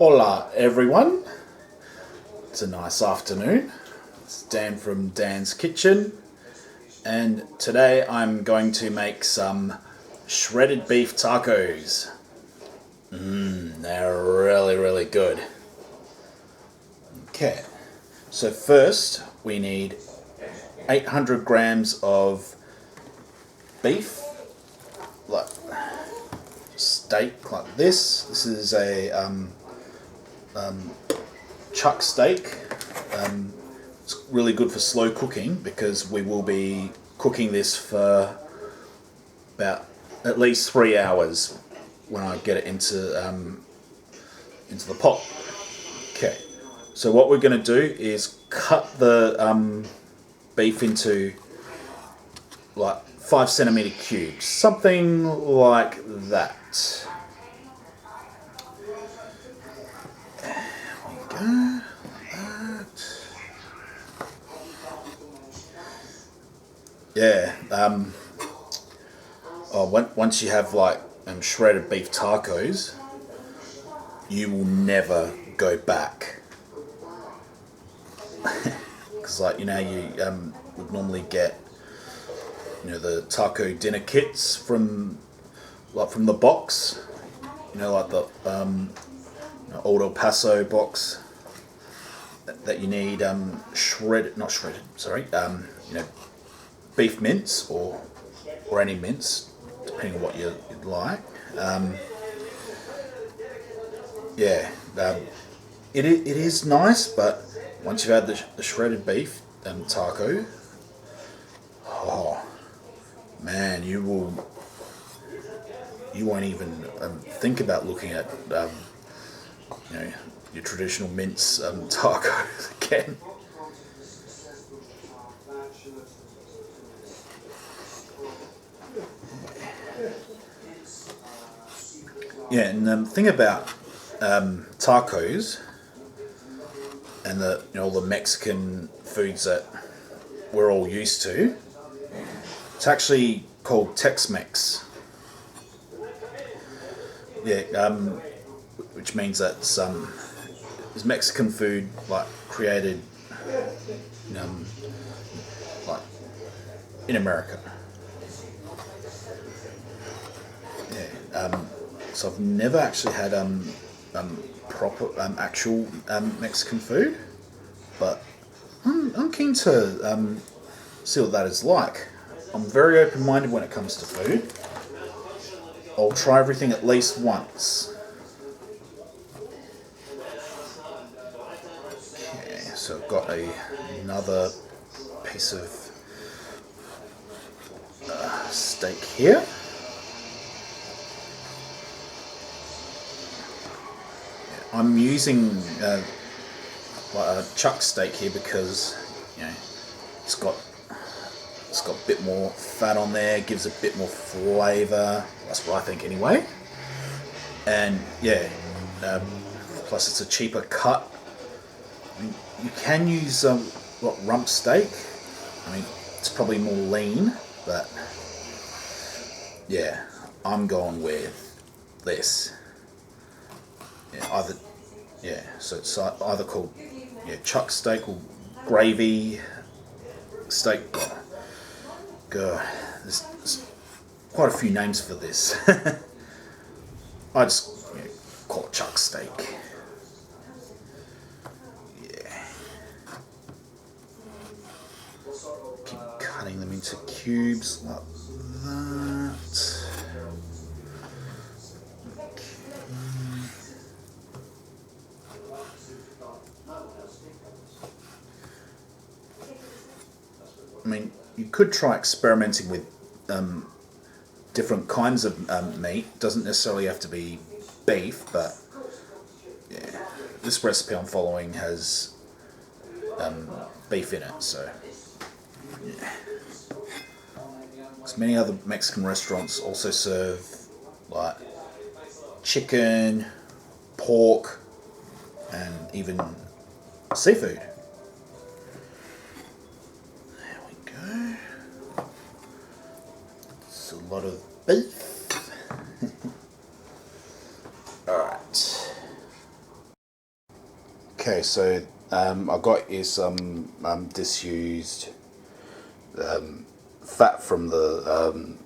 Hola everyone, it's a nice afternoon. It's Dan from Dan's Kitchen, and today I'm going to make some shredded beef tacos. They're really good. Okay, so first we need 800 grams of beef, like steak like this. This is a chuck steak. It's really good for slow cooking because we will be cooking this for about at least 3 hours when I get it into the pot. Okay, so what we're going to do is cut the beef into like 5 centimeter cubes, something like that. Yeah. Once you have like shredded beef tacos, you will never go back. Because you would normally get the taco dinner kits from the box, like the old El Paso box that you need beef mince or any mince, depending on what you'd like. It is nice, but once you've had the shredded beef taco, oh man, you won't even think about looking at your traditional mince tacos again. Yeah, and the thing about tacos and all the Mexican foods that we're all used to, it's actually called Tex-Mex. Yeah, which means that it's Mexican food like created like in America. Yeah. So I've never actually had proper actual Mexican food, but I'm keen to see what that is like. I'm very open-minded when it comes to food. I'll try everything at least once. Okay, so I've got another piece of steak here. I'm using a chuck steak here because it's got a bit more fat on there, gives a bit more flavour. That's what I think anyway. And plus it's a cheaper cut. I mean, you can use rump steak. I mean, it's probably more lean, but yeah, I'm going with this. So it's either called chuck steak or gravy steak. God, there's quite a few names for this. I just call it chuck steak. Yeah. Keep cutting them into cubes like that. I mean, you could try experimenting with different kinds of meat. Doesn't necessarily have to be beef, but yeah, this recipe I'm following has beef in it. So, yeah. Because many other Mexican restaurants also serve like chicken, pork, and even seafood. It's a lot of beef. Alright. Okay, so I got you some disused fat from the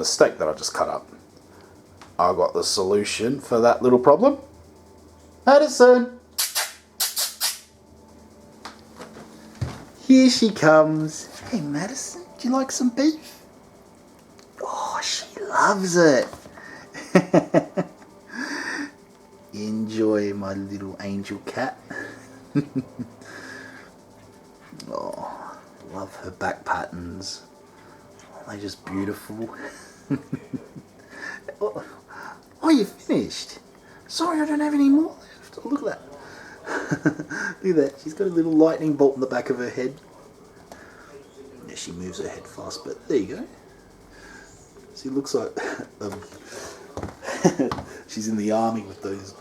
steak that I just cut up. I got the solution for that little problem. Madison! Here she comes. Hey Madison, do you like some beef? Oh, she loves it. Enjoy, my little angel cat. Oh, love her back patterns. They're just beautiful. Oh, you finished? Sorry, I don't have any more left. Oh, look at that. Look at that. She's got a little lightning bolt in the back of her head. Yeah, she moves her head fast, but there you go. She looks like she's in the army with those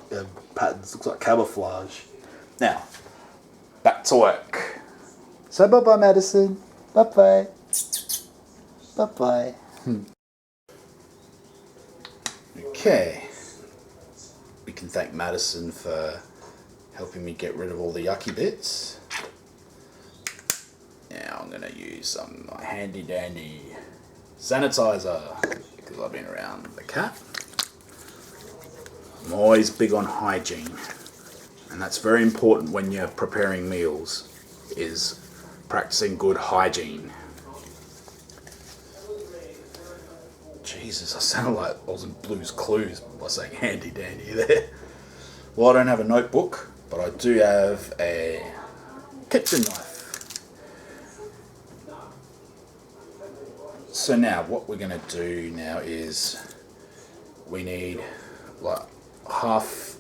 patterns. Looks like camouflage. Now, back to work. So bye-bye, Madison. Bye-bye. Bye-bye. Okay. We can thank Madison for helping me get rid of all the yucky bits. Now I'm going to use some handy dandy sanitizer because I've been around the cat. I'm always big on hygiene, and that's very important when you're preparing meals, is practicing good hygiene. Jesus, I sounded like I was in Blue's Clues by saying handy dandy there. Well, I don't have a notebook, but I do have a kitchen knife. So now what we're going to do now is we need like half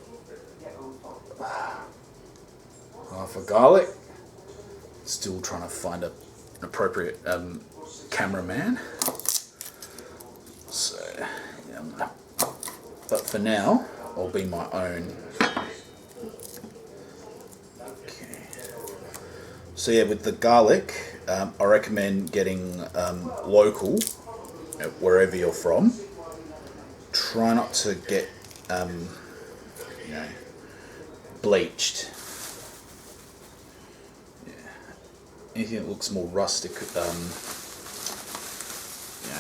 a garlic. Still trying to find an appropriate cameraman. So, yeah, but for now, I'll be my own. Okay. So yeah, with the garlic, I recommend getting local, wherever you're from. Try not to get, bleached. Yeah. Anything that looks more rustic,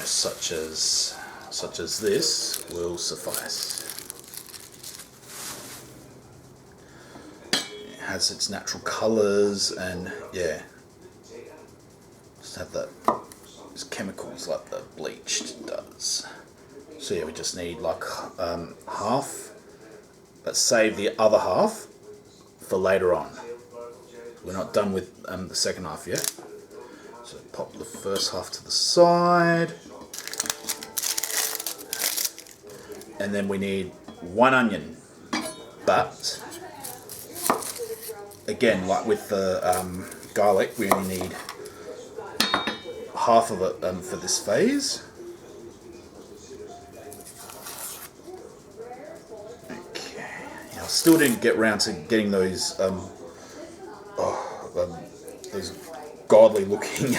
such as this, will suffice. It has its natural colours, and yeah, just have those chemicals like the bleached does. So yeah, we just need like half, but save the other half for later on. We're not done with the second half yet. So pop the first half to the side. And then we need one onion. But again, like with the garlic, we only need half of it for this phase. Okay. I still didn't get around to getting those those godly looking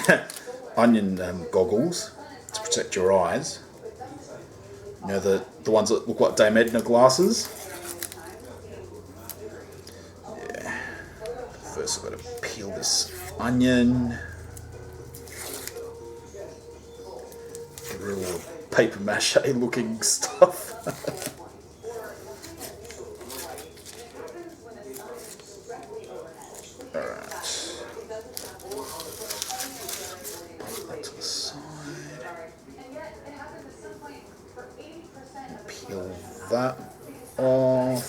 onion goggles to protect your eyes. You know, the ones that look like Dame Edna glasses. Yeah. First I've got to peel this onion. Get rid of all the paper mache looking stuff. Peel that off.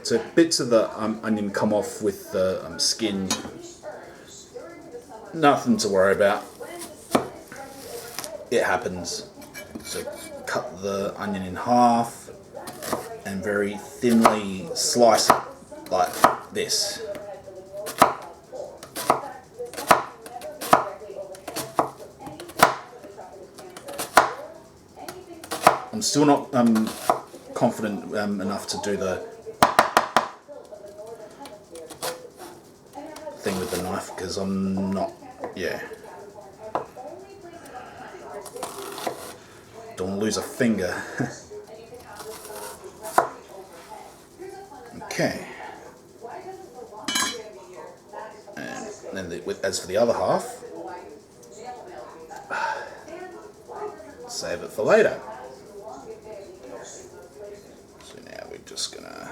So bits of the onion come off with the skin. Nothing to worry about. It happens. So cut the onion in half and very thinly slice it like this. I'm still not confident enough to do the thing with the knife because I'm not, yeah. Don't want to lose a finger. Okay. And then as for the other half, save it for later. So now we're just gonna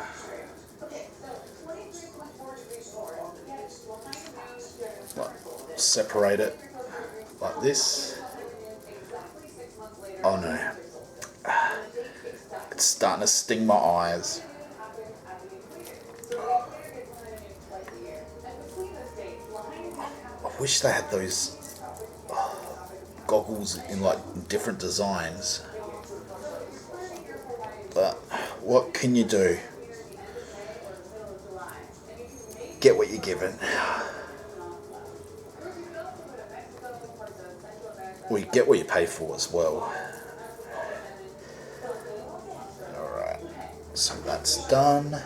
separate it like this. Oh no, it's starting to sting my eyes. I wish they had those goggles in like different designs, but what can you do? Get what you're given. Well, you get what you pay for as well. Alright, so that's done.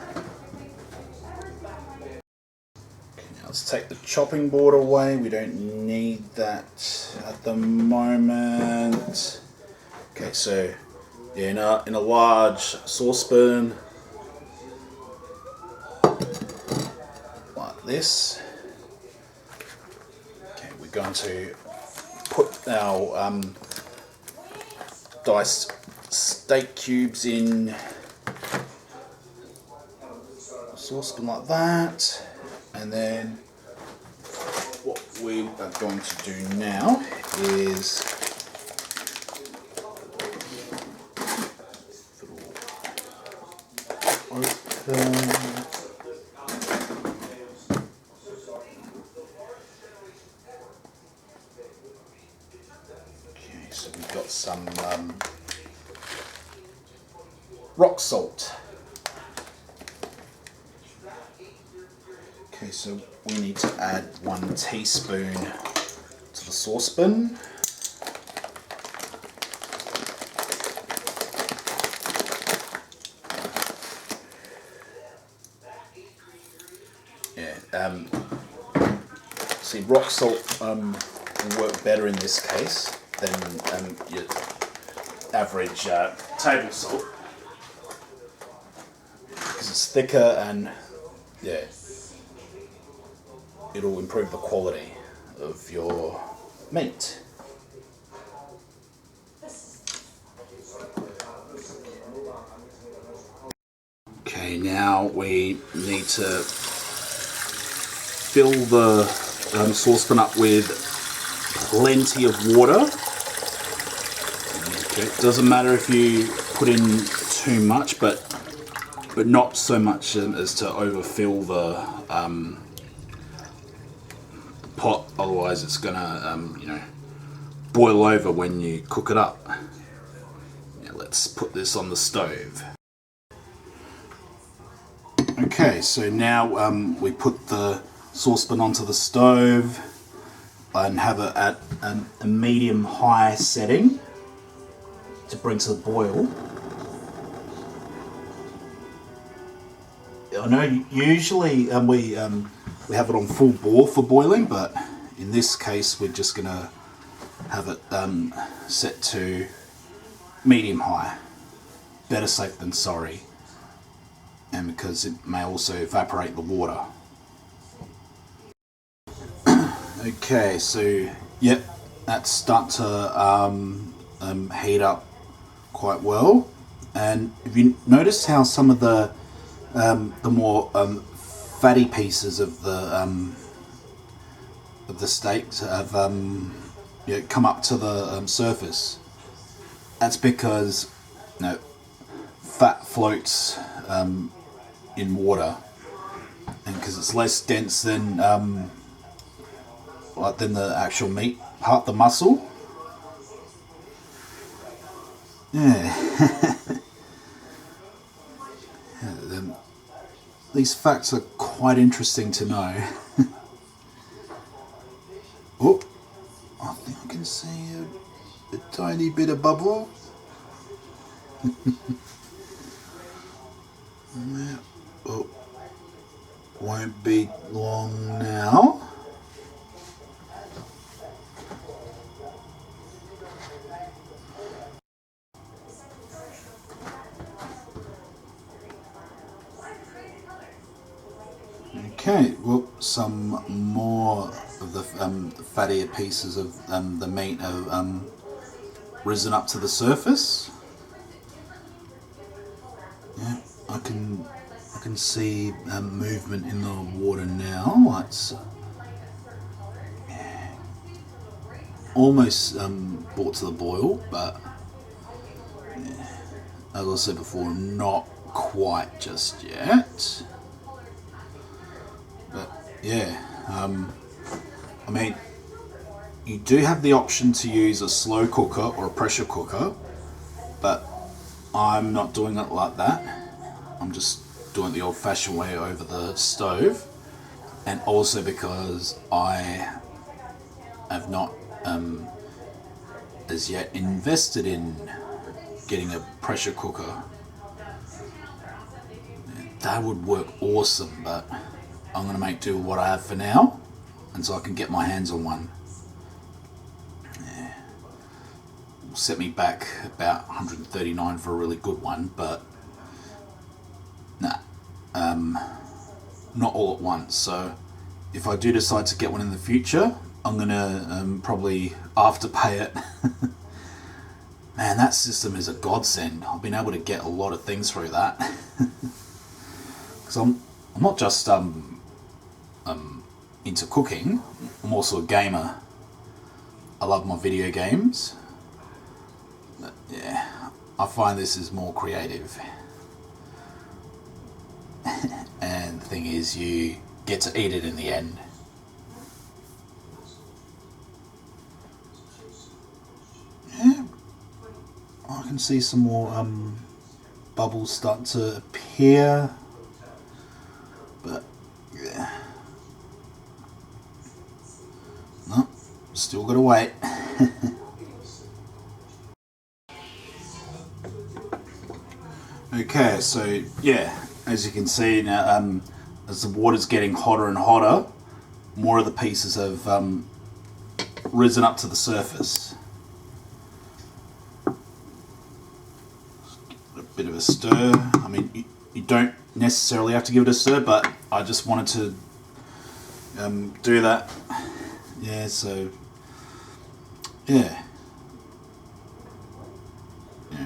Let's take the chopping board away. We don't need that at the moment. Okay, so yeah, in a large saucepan like this. Okay, we're going to put our diced steak cubes in a saucepan like that, and then what we are going to do now is open. Okay, so we've got some rock salt. Okay, so we need to add 1 teaspoon to the saucepan. Yeah, see, rock salt will work better in this case than your average table salt because it's thicker and yeah, it'll improve the quality of your meat. Okay, now we need to fill the saucepan up with plenty of water. Okay, it doesn't matter if you put in too much, but not so much as to overfill the pot. Otherwise, it's gonna boil over when you cook it up. Now let's put this on the stove. Okay, so now we put the saucepan onto the stove and have it at a medium-high setting to bring to the boil. I know usually we have it on full bore for boiling, but in this case we're just going to have it set to medium-high. Better safe than sorry, and because it may also evaporate the water. Okay, so yep, that's starting to heat up quite well. And have you noticed how some of the more fatty pieces of the steaks have come up to the surface? That's because fat floats in water, and because it's less dense than the actual meat part, the muscle. Yeah. These facts are quite interesting to know. Oh, I think I can see a tiny bit of bubble. Oh, won't be long now. Okay, well, some more of the fattier pieces of the meat have risen up to the surface. Yeah, I can see movement in the water now. It's almost brought to the boil, but yeah, as I said before, not quite just yet. But yeah, I mean, you do have the option to use a slow cooker or a pressure cooker, but I'm not doing it like that. I'm just doing it the old-fashioned way over the stove, and also because I have not as yet invested in getting a pressure cooker. That would work awesome, but I'm going to make do with what I have for now, and so I can get my hands on one. Yeah. It'll set me back about 139 for a really good one, but nah, not all at once. So if I do decide to get one in the future, I'm going to probably afterpay it. Man, that system is a godsend. I've been able to get a lot of things through that. Because I'm not just into cooking, I'm also a gamer. I love my video games. But yeah, I find this is more creative. And the thing is, you get to eat it in the end. Yeah, I can see some more bubbles starting to appear. But yeah, no, still gotta wait. Okay, so yeah, as you can see now, as the water's getting hotter and hotter, more of the pieces have risen up to the surface. A bit of a stir. I mean, you don't necessarily have to give it a stir, but I just wanted to do that. Yeah, so yeah,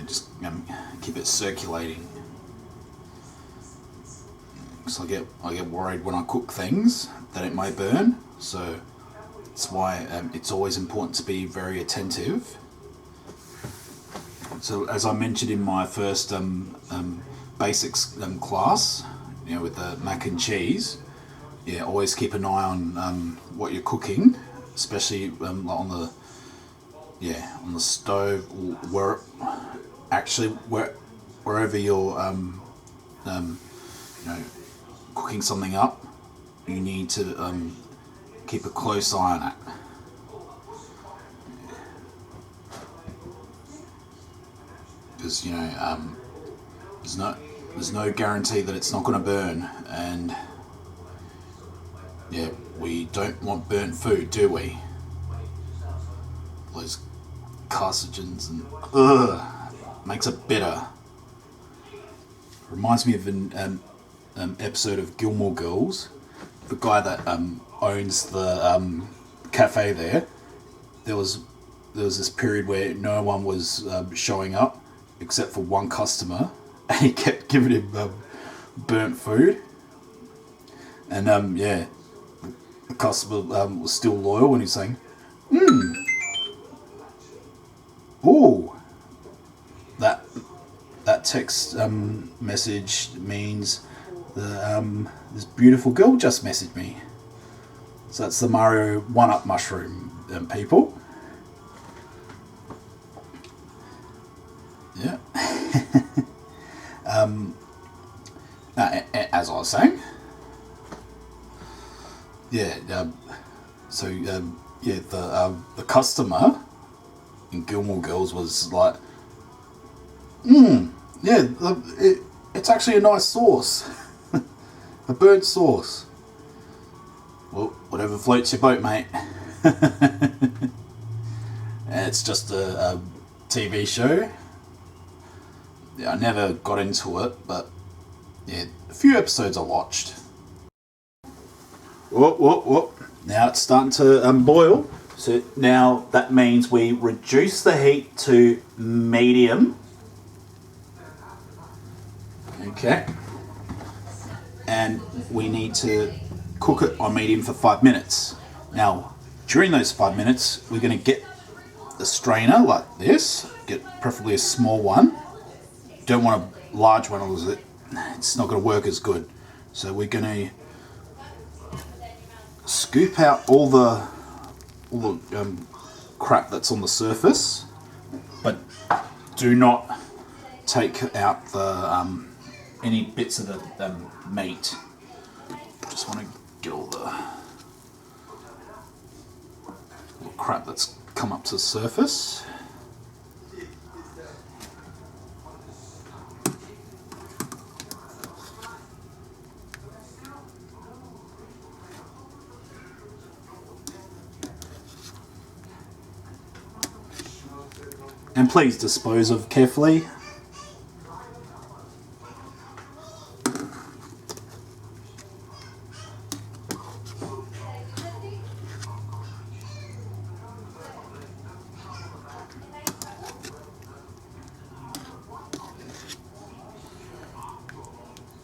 just keep it circulating. Because I get worried when I cook things that it may burn, so that's why it's always important to be very attentive. So as I mentioned in my first basics class, with the mac and cheese, yeah, always keep an eye on what you're cooking, especially on the stove, or wherever you're cooking something up. You need to keep a close eye on it. Because there's no guarantee that it's not going to burn, and yeah, we don't want burnt food, do we? Those carcinogens and makes it bitter. Reminds me of an episode of Gilmore Girls. The guy that owns the cafe there. There was this period where no one was showing up except for one customer, and he kept giving him burnt food. And the customer was still loyal, and he's saying, "Ooh, that text message means this beautiful girl just messaged me." So that's the Mario 1-up mushroom, people. Yeah. As I was saying, the customer in Gilmore Girls was like, it's actually a nice sauce, a burnt sauce. Whatever floats your boat, mate. It's just a TV show. Yeah, I never got into it, but yeah, a few episodes I watched. Whoop, whoop, whoop. Now it's starting to boil. So now that means we reduce the heat to medium. Okay. And we need to cook it on medium for 5 minutes. Now, during those 5 minutes, we're going to get the strainer like this. Get preferably a small one. Don't want a large one, or it's not going to work as good. So we're going to scoop out all the crap that's on the surface, but do not take out the any bits of the meat. Just want to get all the crap that's come up to the surface. And please dispose of carefully.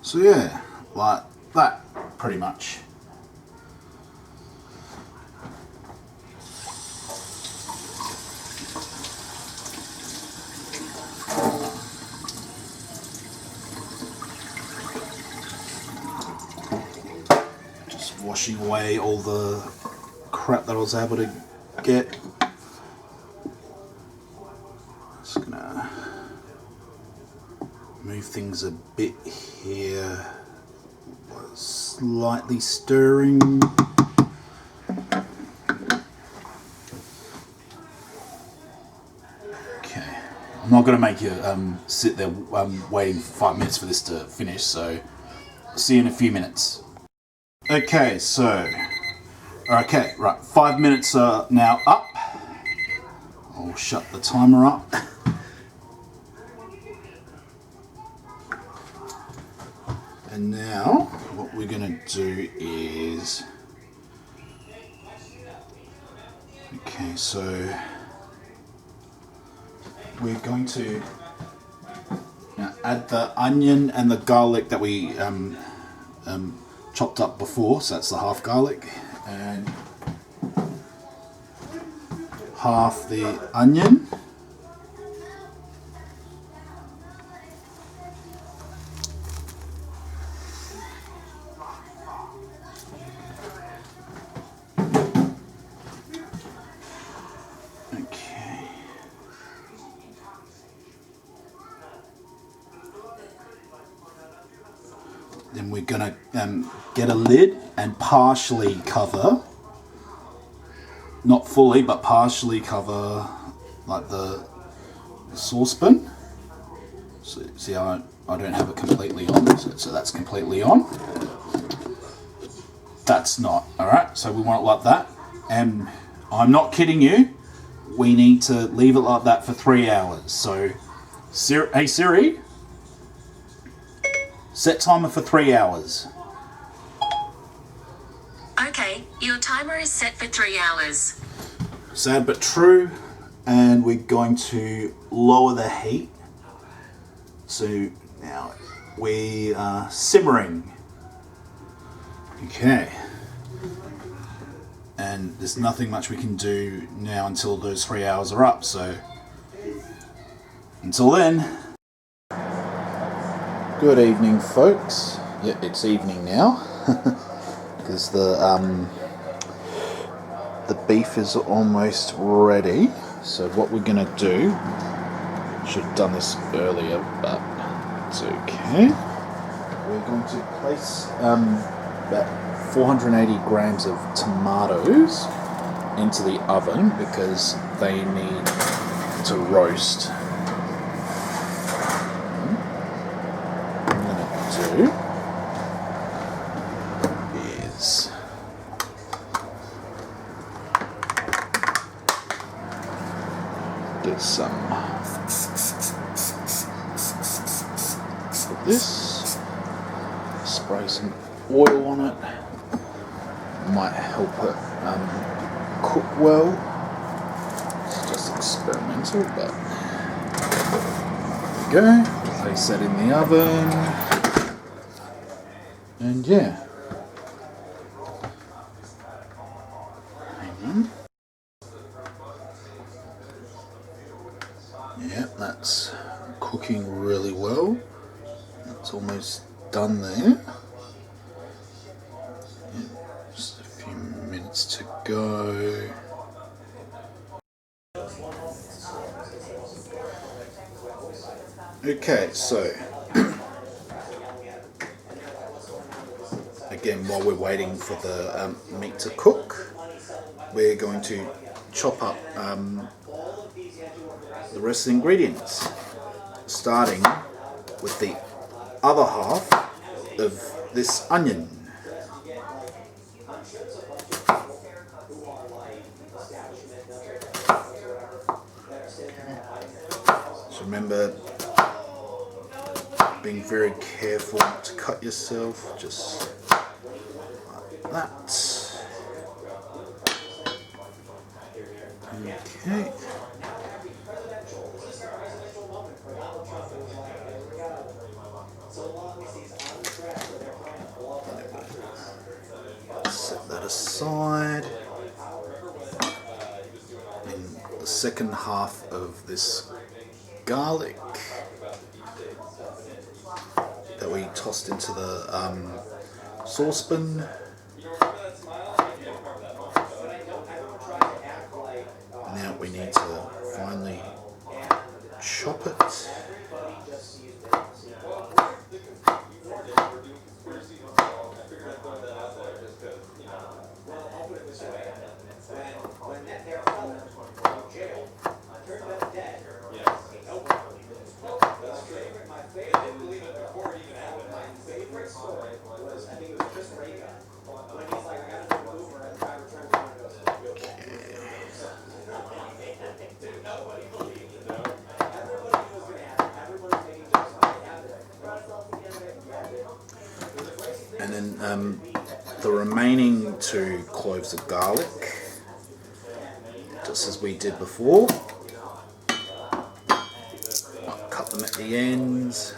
So yeah, like that pretty much. Washing away all the crap that I was able to get. Just gonna move things a bit here, slightly stirring. Okay, I'm not gonna make you sit there waiting for 5 minutes for this to finish, so see you in a few minutes. Okay, so, okay, right, 5 minutes are now up. I'll shut the timer up. And now, what we're going to do is, okay, so we're going to now add the onion and the garlic that we chopped up before, so that's the half garlic and half the onion. Okay. Then we're gonna get a lid and partially cover, not fully, but partially cover, like the saucepan. So see, I don't have it completely on, so that's completely on. That's not, all right, so we want it like that. And I'm not kidding you, we need to leave it like that for 3 hours. So, hey Siri, set timer for 3 hours. Okay, your timer is set for 3 hours. Sad but true. And we're going to lower the heat. So now we are simmering. Okay. And there's nothing much we can do now until those 3 hours are up. So until then. Good evening, folks. Yeah, it's evening now. Because the beef is almost ready. So what we're gonna do, should have done this earlier, but it's okay. We're going to place about 480 grams of tomatoes into the oven because they need to roast. What I'm gonna do is some of this, spray some oil on it, might help it cook well. It's just experimental, but there we go. Place that in the oven, and yeah. Yeah, that's cooking really well. It's almost done there. Yeah, just a few minutes to go. Okay, so again, while we're waiting for the meat to cook, we're going to chop up the rest of the ingredients, starting with the other half of this onion. So remember, being very careful not to cut yourself, just like that. Okay. Set that aside. And the second half of this garlic that we tossed into the saucepan. Now we need to finally chop it. And then the remaining 2 cloves of garlic, just as we did before. I'll cut them at the ends,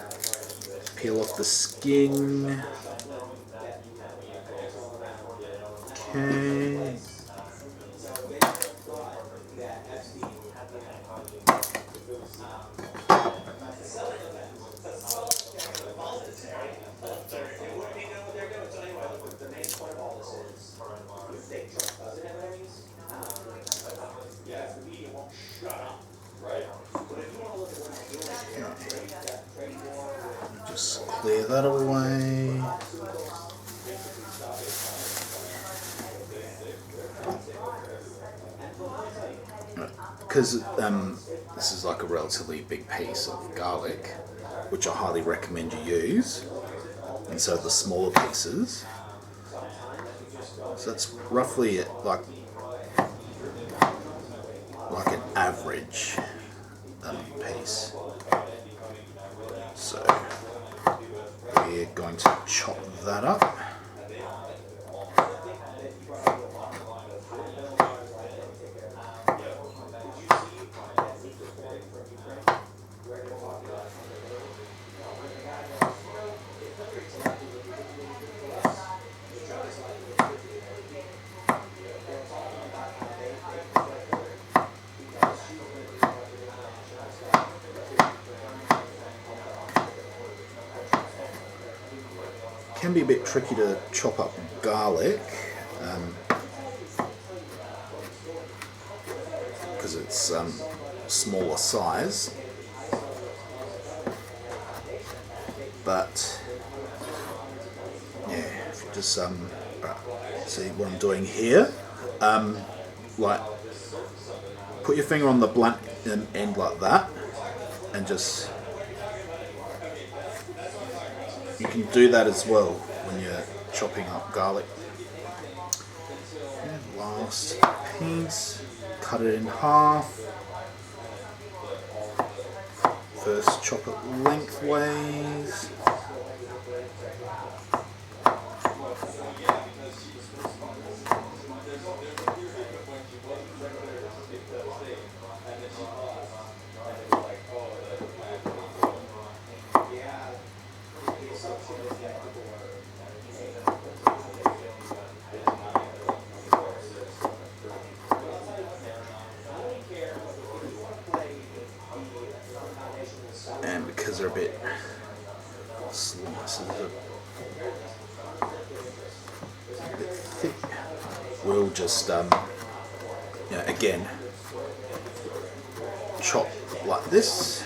peel off the skin. Okay. Just clear that away. Because this is like a relatively big piece of garlic, which I highly recommend you use, and so the smaller pieces. So that's roughly like an average piece. So we're going to chop that up. Can be a bit tricky to chop up garlic because it's smaller size, but yeah, if you just right, see what I'm doing here, like put your finger on the blunt end like that, and just, you can do that as well when you're chopping up garlic. And last piece, cut it in half. First chop it lengthways. And because they're a bit slices are a bit thick, we'll just again chop like this.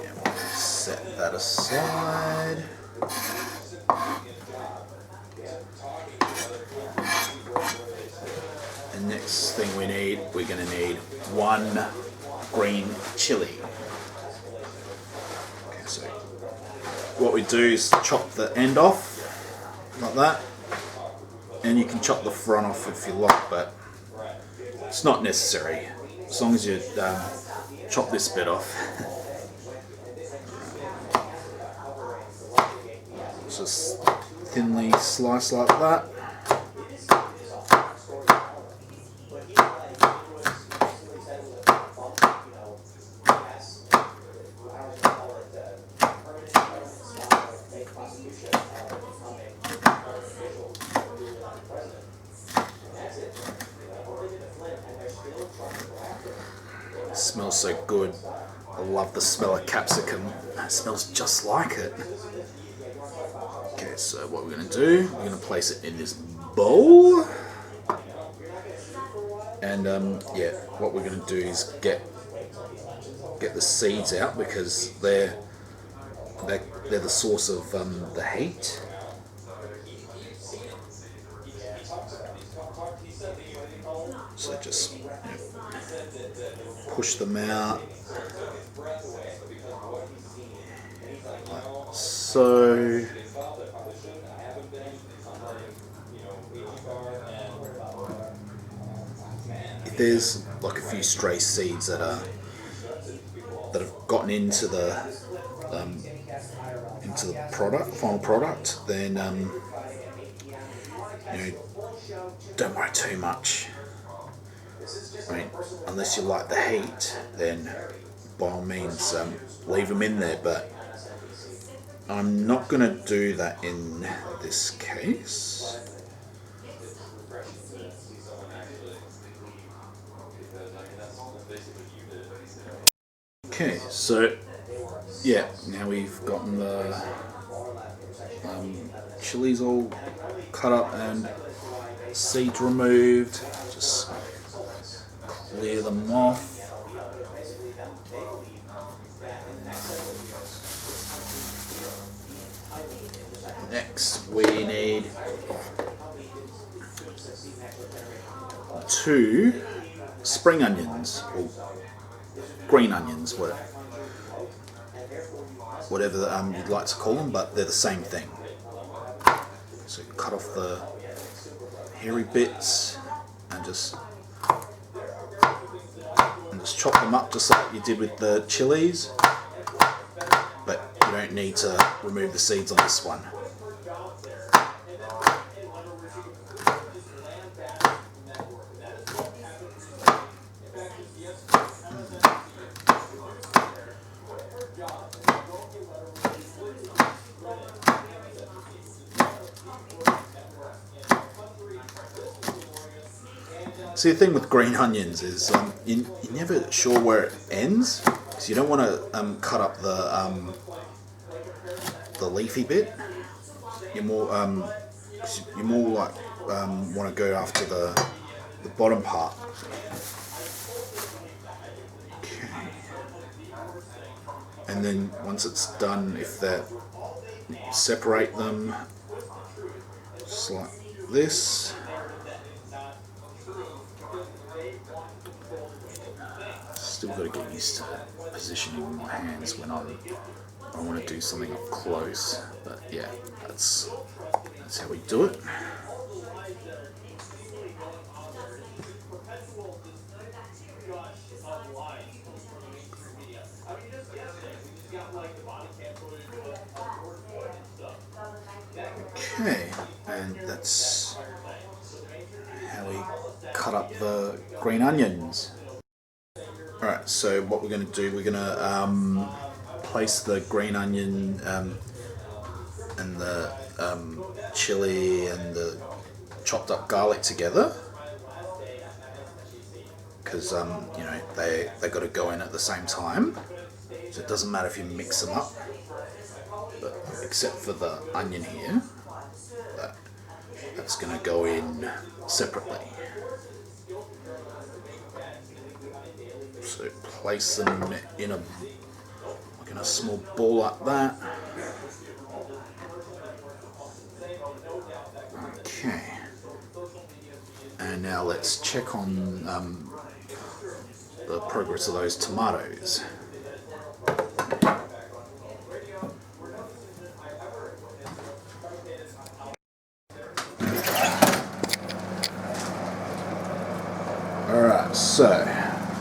And we'll set that aside. And next thing we're going to need 1 green chili. Okay, so what we do is chop the end off like that, and you can chop the front off if you like, but it's not necessary as long as you chop this bit off. Just thinly slice like that. It smells so good. I love the smell of capsicum. It smells just like it. Okay, so what we're going to do, we're going to place it in this bowl. And yeah, what we're going to do is get the seeds out, because they're the source of the heat. So just push them out like so. If there's like a few stray seeds that have gotten into the final product, then don't worry too much. I mean, unless you like the heat, then by all means leave them in there, but I'm not going to do that in this case. Okay, so yeah, now we've gotten the chilies all cut up and seeds removed. Just clear them off. Next we need 2 spring onions, or green onions, whatever you'd like to call them, but they're the same thing. So cut off the hairy bits and just chop them up just like you did with the chilies, but you don't need to remove the seeds on this one. See, the thing with green onions is you're never sure where it ends, so you don't want to cut up the leafy bit. You're more like want to go after the bottom part. Okay. And then once it's done, separate them just like this. Still got to get used to positioning my hands when I want to do something up close, but yeah, that's how we do it. Okay, and that's how we cut up the green onions. Alright, so what we're going to do, we're going to place the green onion and the chili and the chopped up garlic together, because you know they got to go in at the same time, so it doesn't matter if you mix them up, but except for the onion here, that's going to go in separately. So place them in a small ball like that. Okay. And now let's check on the progress of those tomatoes. Alright, so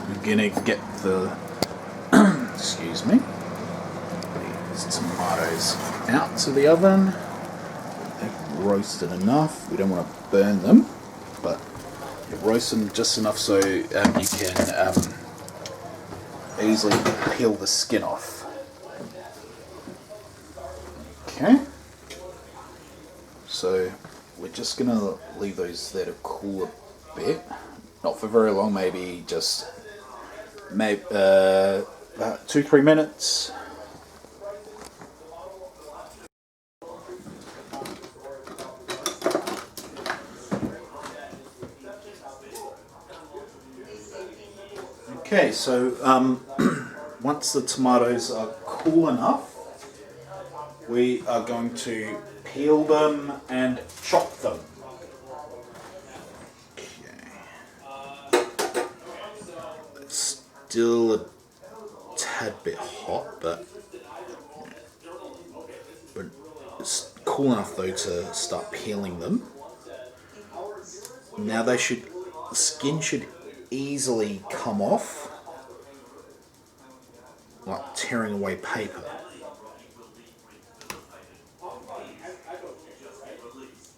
we're gonna get the excuse me, these tomatoes out to the oven. They've roasted enough. We don't want to burn them, but you roast them just enough so you can easily peel the skin off. Okay, so we're just gonna leave those there to cool a bit, not for very long, maybe just about 2-3 minutes. Okay, so once the tomatoes are cool enough, we are going to peel them and chop them. Okay. It's still a tad bit hot, but it's cool enough though to start peeling them. Now the skin should easily come off, like tearing away paper.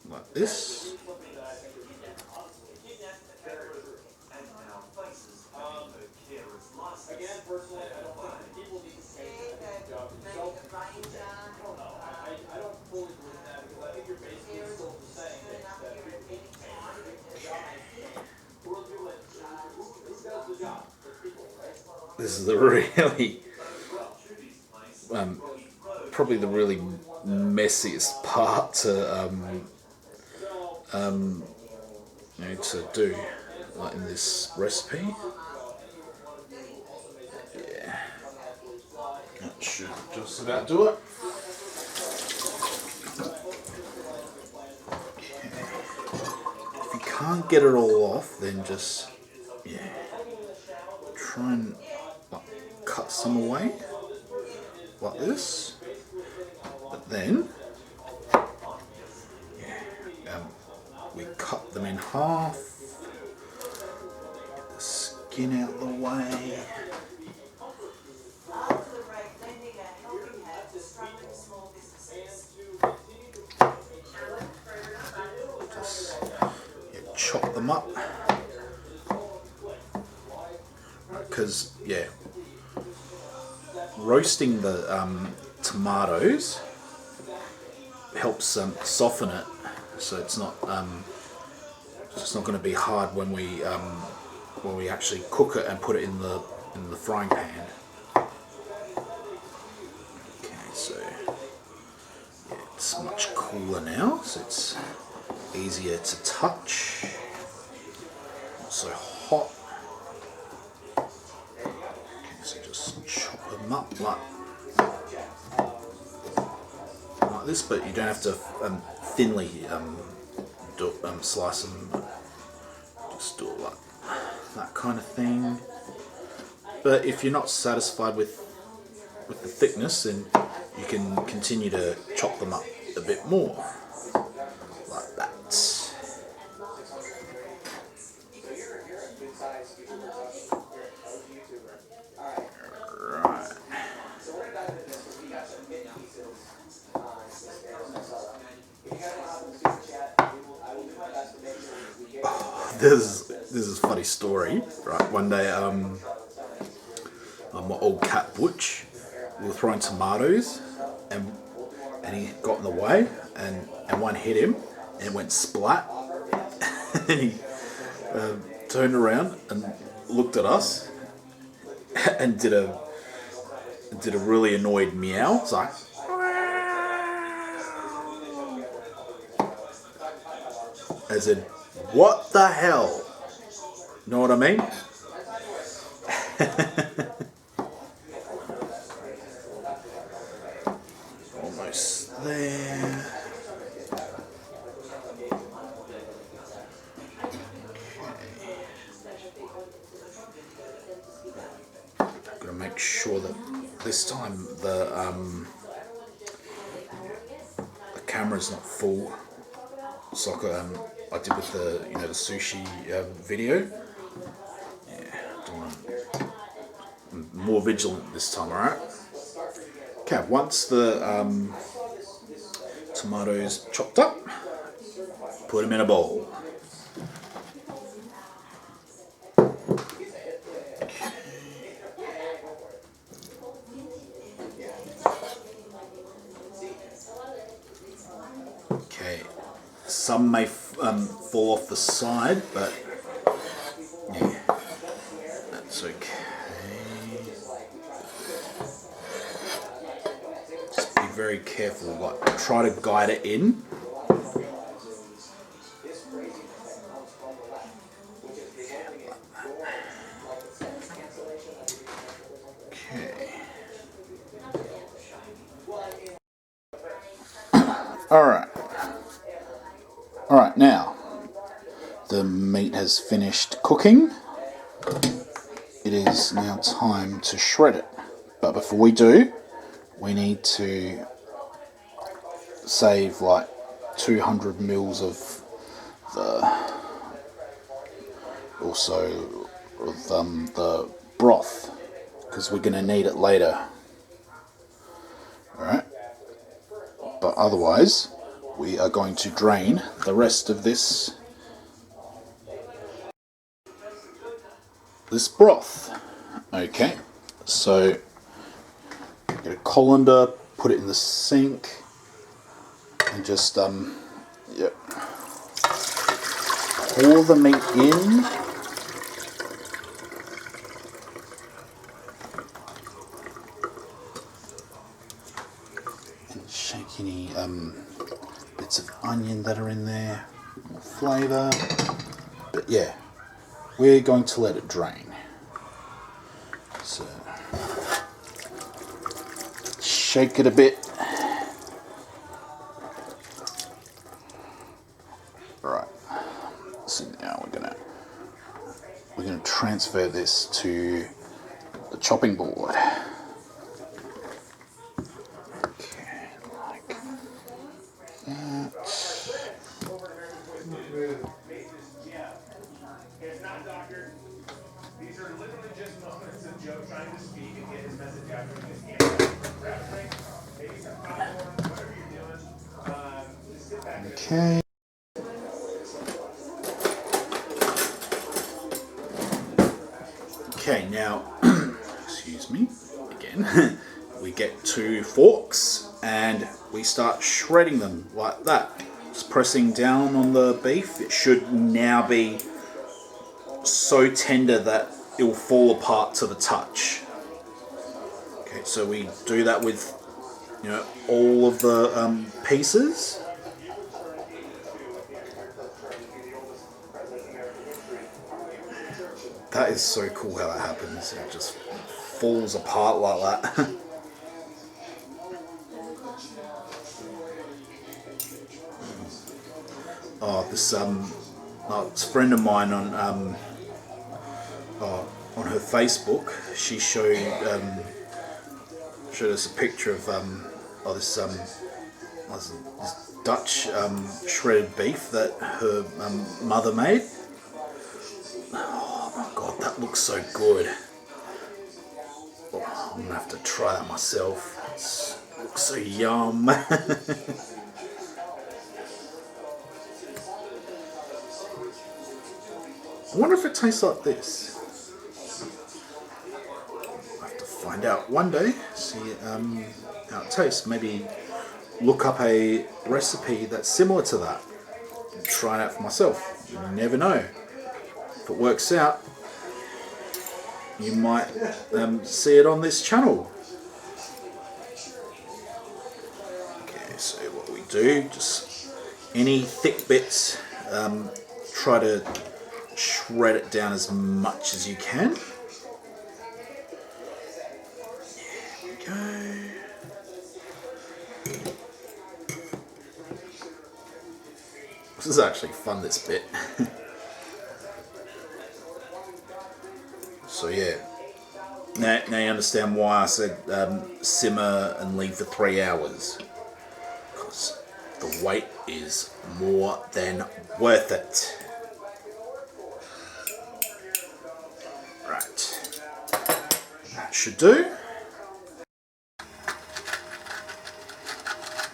Like this. This is the really, probably the really messiest part to, to do, like in this recipe. Yeah, that should just about do it. Okay. If you can't get it all off, then just try and cut some away like this, but then we cut them in half, get the skin out of the way. Just chop them up, because roasting the tomatoes helps soften it, so it's not going to be hard when we actually cook it and put it in the frying pan. Okay, so it's much cooler now, so it's easier to touch. Not so hot. So just chop them up like this, but you don't have to thinly slice them. Just do it like that kind of thing. But if you're not satisfied with the thickness, then you can continue to chop them up a bit more, like that. this is a funny story, right? One day, my old cat Butch, we were throwing tomatoes, and he got in the way, and one hit him, and it went splat, and he turned around and looked at us, and did a really annoyed meow. It's like, as in, what the hell? Know what I mean? Almost there. Gotta make sure that this time the camera's not full. It's like I did with the the sushi video. I'm more vigilant this time, alright? Okay, once the tomatoes chopped up, put them in a bowl. Okay, some may fall off the side, but yeah, that's okay. Just be very careful, like try to guide it in. Okay. Alright, now the meat has finished cooking. It is now time to shred it. But before we do, we need to save like 200 mils of the broth, because we're going to need it later. Alright? But otherwise, we are going to drain the rest of this broth. Okay, so get a colander, put it in the sink, and just pour the meat in. And shake any bits of onion that are in there, more flavour. But yeah, we're going to let it drain. So shake it a bit. Right. So now we're gonna transfer this to the chopping board. Okay, like that. It's not doctored. These are literally just moments of Joe trying to speak and get his message out. You just can't grab a drink, maybe some popcorn, whatever you're doing. Just sit back. Okay. Okay, now, excuse me, again, we get 2 forks and we start shredding them like that. Just pressing down on the beef. It should now be so tender that it will fall apart to the touch. Okay, so we do that with all of the pieces. That is so cool how that happens. It just falls apart like that. Oh, this this friend of mine on her Facebook, she showed us a picture of this Dutch shredded beef that her mother made. Oh my god, that looks so good. Oh, I'm gonna have to try that myself. It looks so yum. I wonder if it tastes like this. I'll have to find out one day, see how it tastes. Maybe look up a recipe that's similar to that and try it out for myself. You never know. If it works out, you might see it on this channel. Okay, so what we do, just any thick bits, try to shred it down as much as you can. There we go. This is actually fun, this bit. So yeah, now you understand why I said simmer and leave for 3 hours. Because the wait is more than worth it. Right, that should do.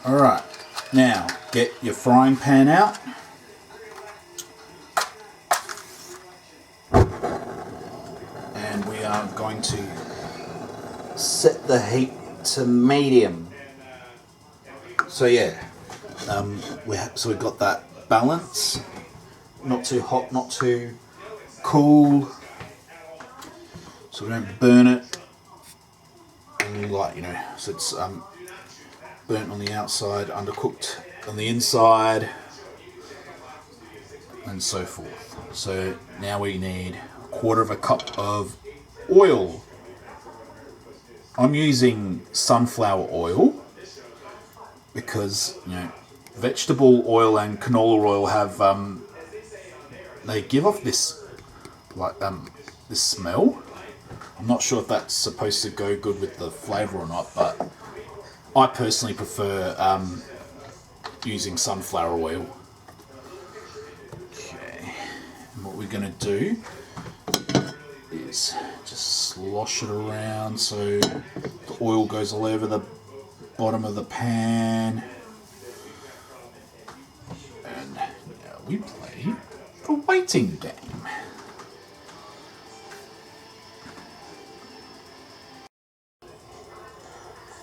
Alright, now get your frying pan out. And we are going to set the heat to medium. So yeah, we've got that balance. Not too hot, not too cool. So we don't burn it. And like, you know, so it's burnt on the outside, undercooked on the inside, and so forth. So now we need 1/4 cup of oil. I'm using sunflower oil because, you know, vegetable oil and canola oil have they give off this like this smell. I'm not sure if that's supposed to go good with the flavour or not, but I personally prefer using sunflower oil. Okay, and what we're going to do is just slosh it around so the oil goes all over the bottom of the pan. And now we play the waiting game.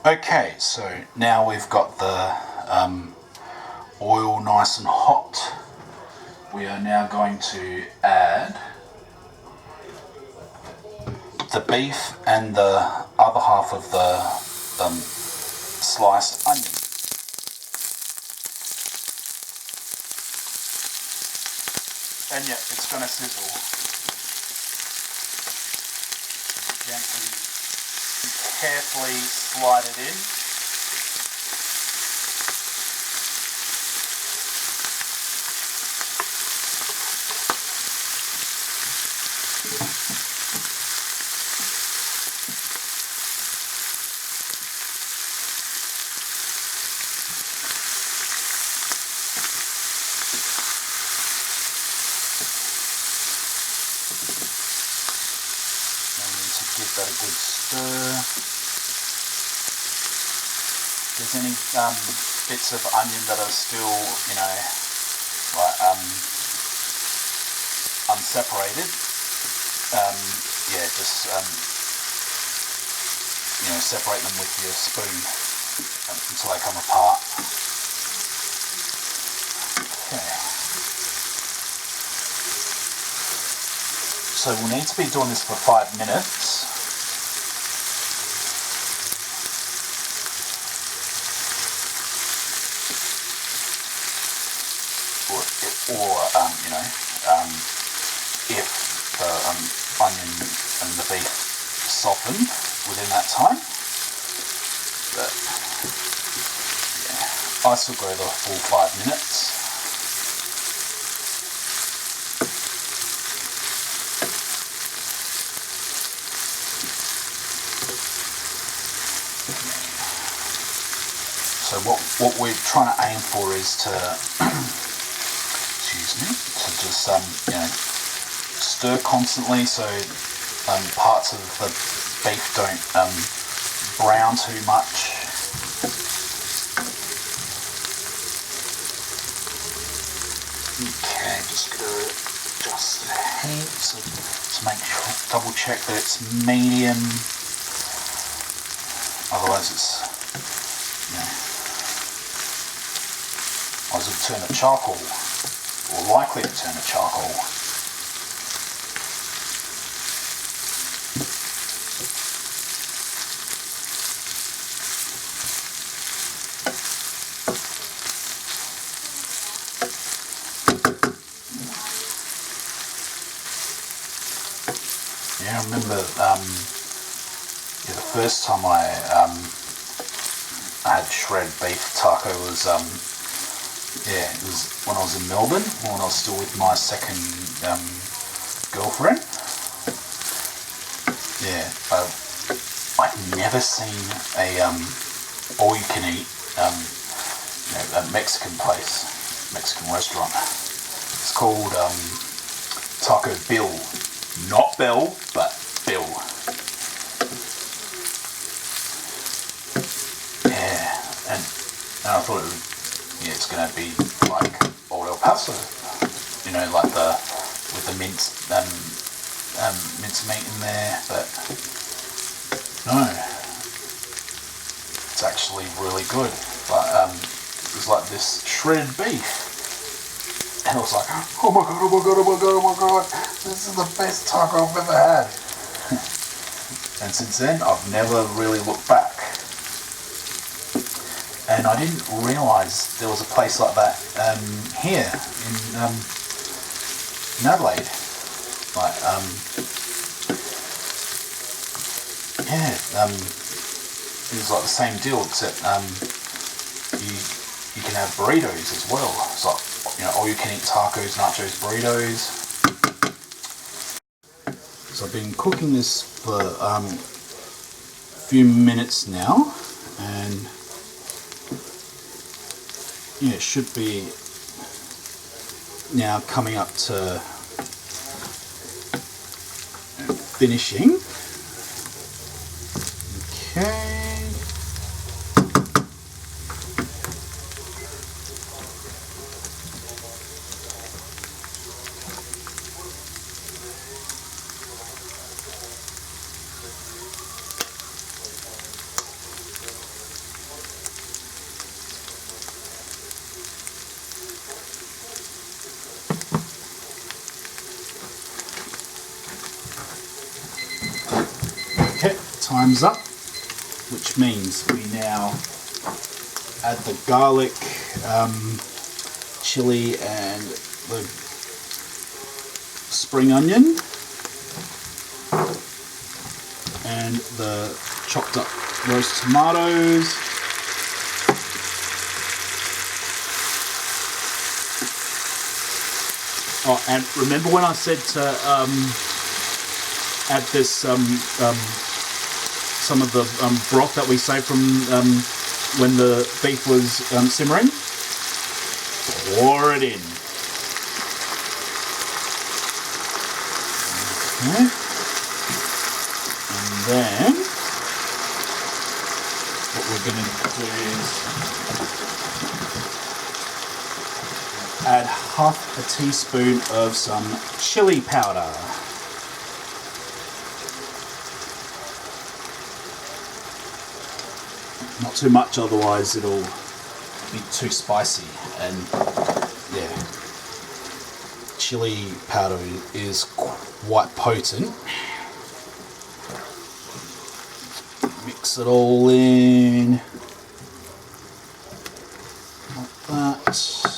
Okay, so now we've got the oil nice and hot. We are now going to add the beef and the other half of the sliced onion. And yeah, it's going to sizzle. Gently, carefully slide it in. Give that a good stir. If there's any bits of onion that are still, you know, like unseparated, yeah, just you know, separate them with your spoon until they come apart. Okay. So we'll need to be doing this for 5 minutes. Or you know, if the onion and the beef soften within that time. But yeah, I still go the full 5 minutes. So what we're trying to aim for is to excuse me, to just you know, stir constantly so parts of the beef don't brown too much. Okay, just gonna just heaps to make sure, double check that it's medium. Otherwise it's, otherwise it'll turn to charcoal, or likely to turn to charcoal. Yeah, I remember the first time I had shredded beef taco was it was when I was in Melbourne, when I was still with my second girlfriend. Yeah, I'd never seen a all you can eat a Mexican place, Mexican restaurant. It's called Taco Bill. Not Bell, but Bill. Yeah, and I thought it's gonna be like old El Paso, like with the minced meat in there, but no, it's actually really good. But it was like this shredded beef. And I was like, oh my god, oh my god, oh my god, oh my god, this is the best taco I've ever had. And since then, I've never really looked back. And I didn't realise there was a place like that here in Adelaide. Like, it was like the same deal, except you can have burritos as well. It's like, all you can eat tacos, nachos, burritos. So I've been cooking this for a few minutes now, and it should be now coming up to finishing. Okay. Okay, time's up, which means we now add the garlic, chili and the spring onion and the chopped up roast tomatoes. Oh, and remember when I said to add this some of the broth that we saved from when the beef was simmering? Pour it in. Okay. And then what we're going to do is add half a teaspoon of some chili powder. Not too much, otherwise it'll be too spicy, and yeah, chili powder is quite potent. Mix it all in like that.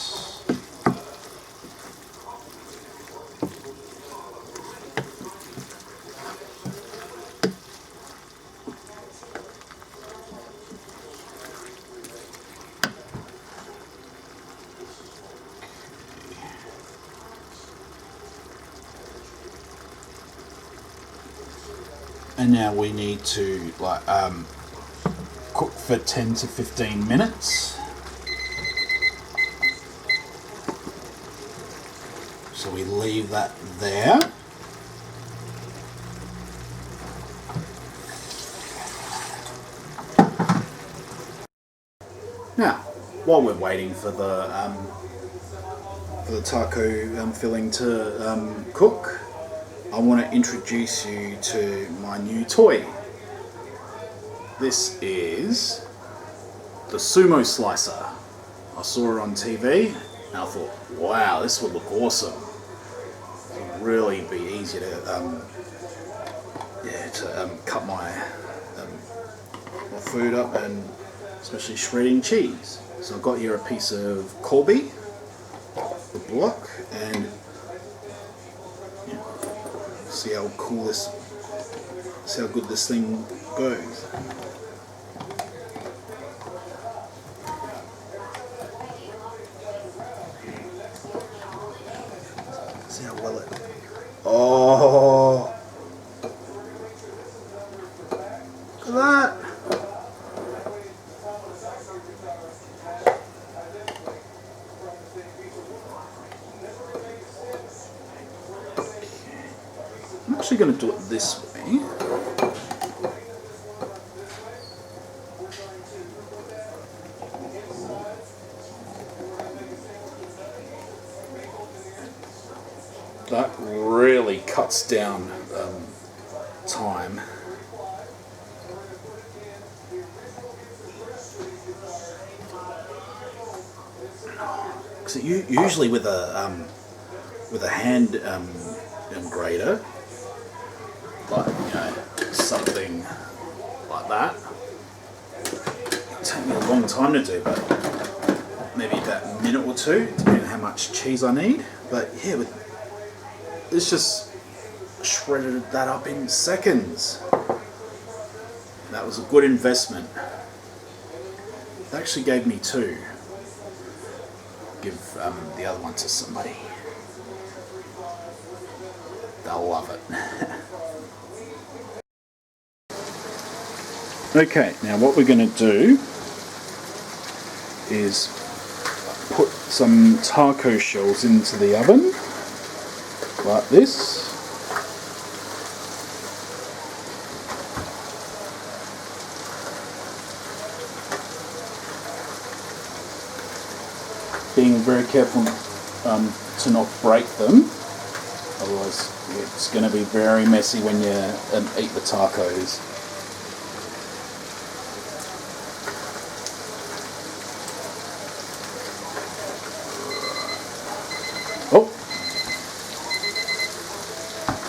And now we need to cook for 10 to 15 minutes. So we leave that there. Now, while we're waiting for the for the taco filling to cook, I want to introduce you to my new toy. This is the sumo slicer. I saw it on TV and I thought, wow, this would look awesome. It would really be easy to cut my food up, and especially shredding cheese. So I've got here a piece of Colby, the block, and see how cool this, see how good this thing goes. See how well it. Oh, look at that. I'm actually going to do it this way. That really cuts down time. So usually with a hand grater, like something like that, it'll take me a long time to do, but maybe about a minute or two, depending on how much cheese I need. But yeah, it's just shredded that up in seconds. That was a good investment. It actually gave me two. Give the other one to somebody. They'll love it. Okay, now what we're going to do is put some taco shells into the oven, like this. Being very careful to not break them, otherwise it's going to be very messy when you eat the tacos. Oh,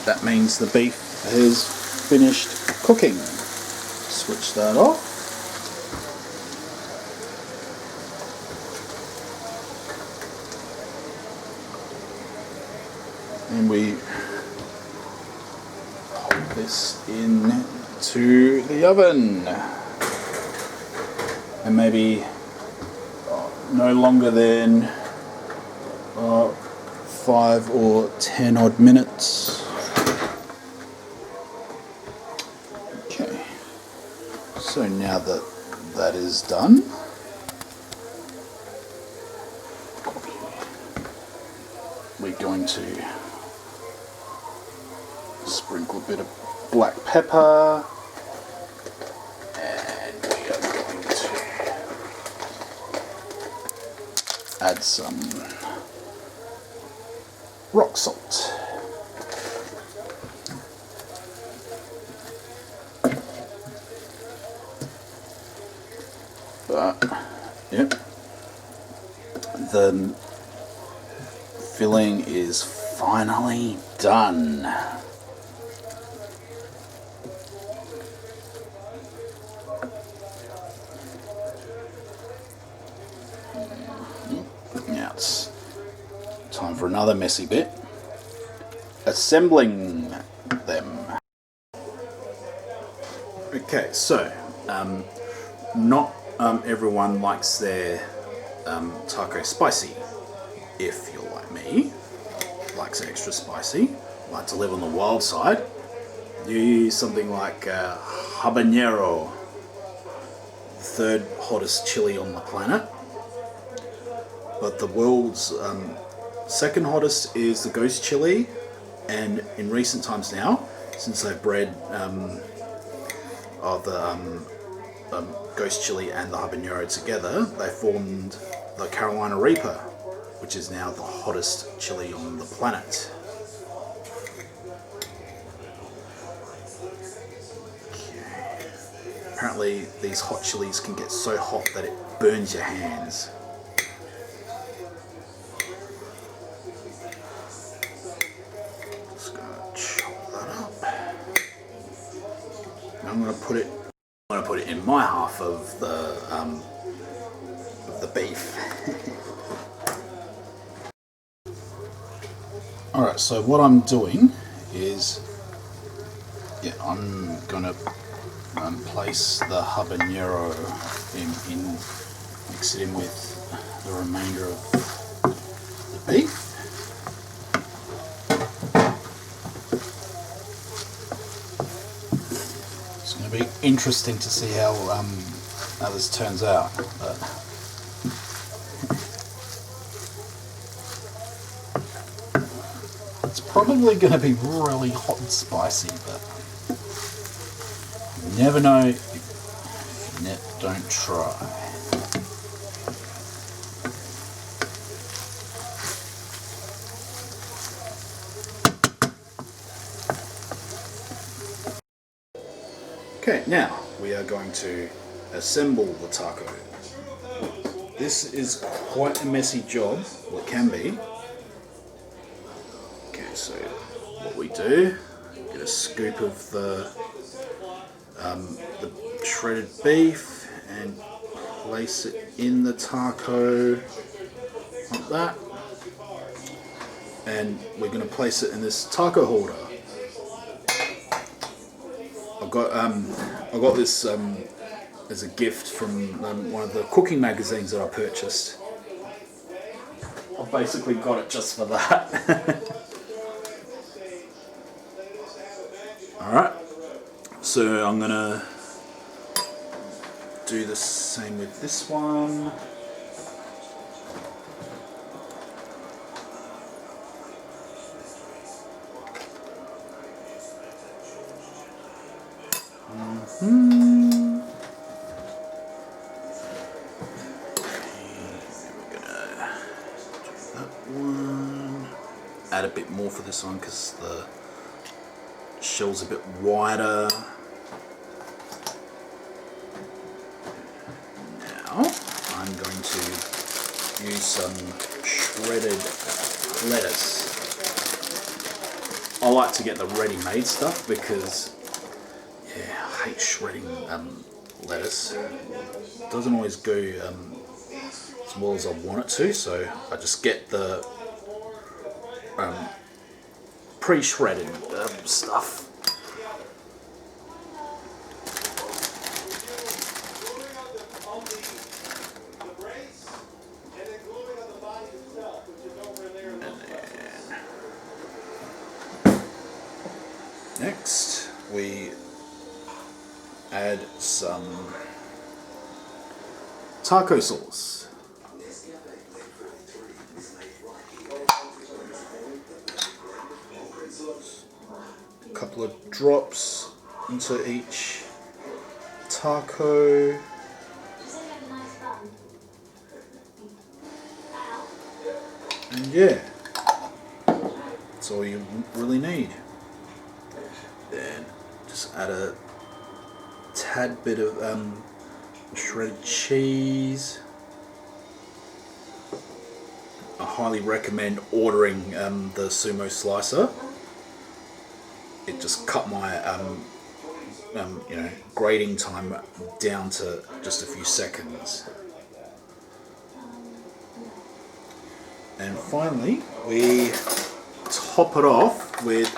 that means the beef has finished cooking. Switch that off. And we pop this into the oven, and maybe no longer than 5 or 10 odd minutes. Okay, so now that that is done, we're going to sprinkle a bit of black pepper, and we are going to add some rock salt. Yep, the filling is finally done. Now it's time for another messy bit. Assembling them. Okay, so not everyone likes their taco spicy. If you're like me, likes it extra spicy, like to live on the wild side, you use something like habanero, the third hottest chili on the planet. But the world's second hottest is the ghost chili, and in recent times now, since they've bred ghost chili and the habanero together, they formed the Carolina Reaper, which is now the hottest chili on the planet. Okay. Apparently these hot chilies can get so hot that it burns your hands. Just gonna chop that up. And I'm gonna put it in my half of the beef. Alright, so what I'm doing is, I'm gonna place the habanero in, mix it in with the remainder of the beef. It's going to be interesting to see how this turns out. But it's probably going to be really hot and spicy, but you never know if you don't try. Okay, now we are going to assemble the taco. This is quite a messy job, well it can be. Okay, so what we do, get a scoop of the shredded beef and place it in the taco like that. And we're going to place it in this taco holder. I got this as a gift from one of the cooking magazines that I purchased. I basically got it just for that. Alright, so I'm gonna do the same with this one. Add a bit more for this one because the shell's a bit wider. Now I'm going to use some shredded lettuce. I like to get the ready-made stuff because I hate shredding lettuce. It doesn't always go as well as I want it to, so I just get the pre-shredded stuff. Next, we add some taco sauce. A couple of drops into each taco. And yeah, that's all you really need. Then just add a tad bit of shredded cheese. I highly recommend ordering the sumo slicer. It just cut my grating time down to just a few seconds. And finally, we top it off with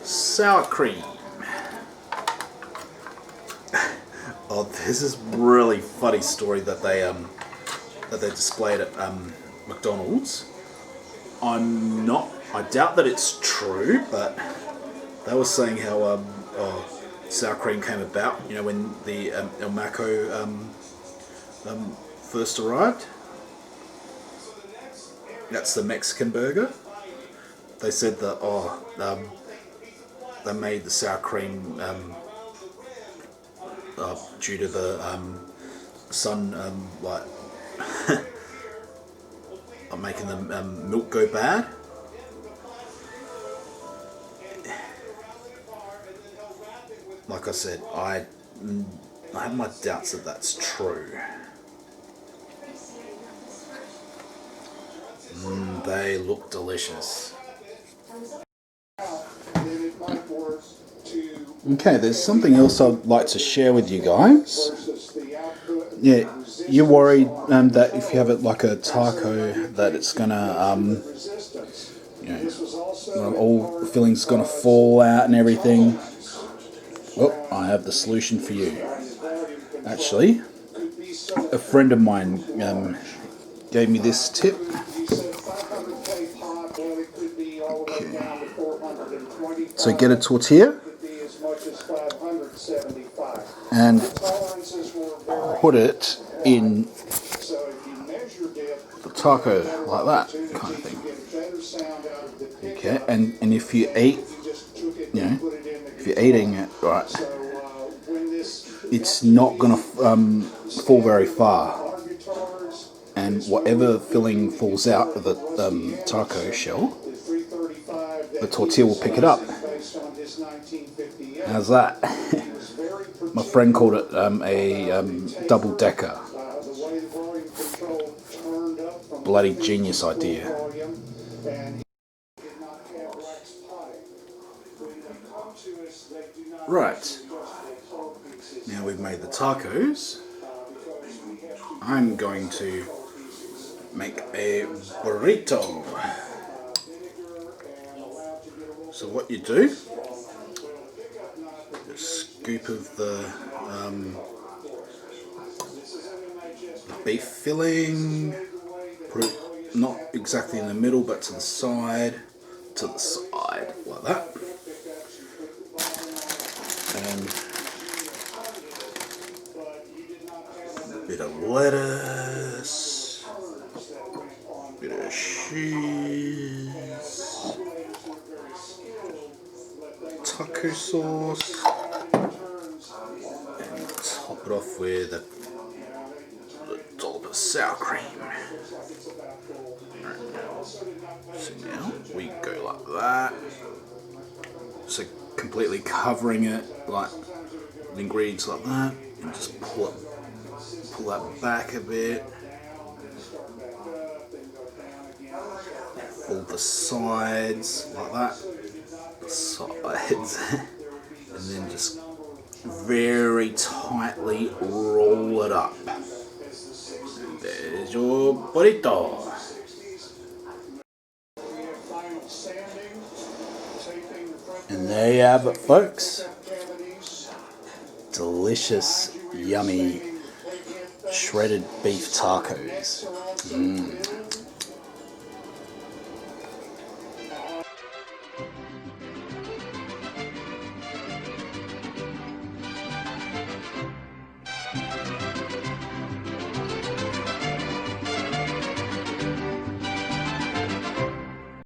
sour cream. Oh, this is really funny story that they displayed at McDonald's. I doubt that it's true, but they were saying how sour cream came about. You know, when the El Maco first arrived. That's the Mexican burger. They said that they made the sour cream due to the sun making the milk go bad. Like I said, I have my doubts that that's true. They look delicious. Okay, there's something else I'd like to share with you guys. Yeah, you're worried that if you have it like a taco, that it's gonna, all the filling's gonna fall out and everything. Well, I have the solution for you. Actually, a friend of mine gave me this tip. Okay. So get a tortilla and put it in the taco like that kind of thing. Okay, and if you eat, if you're eating it right, it's not gonna fall very far, and whatever filling falls out of the taco shell, the tortilla will pick it up. How's that? My friend called it a double decker. Bloody genius idea. Right. Now we've made the tacos, I'm going to make a burrito. So what you do, a scoop of the beef filling, put it not exactly in the middle but to the side, like that. And a bit of lettuce, a bit of cheese, taco sauce, and top it off with a dollop of sour cream. So now we go like that. So completely covering it, like the ingredients like that, and just pull that back a bit. All the sides like that, sides, and then just very tightly roll it up. And there's your burrito. And there you have it, folks. Delicious, yummy, shredded beef tacos.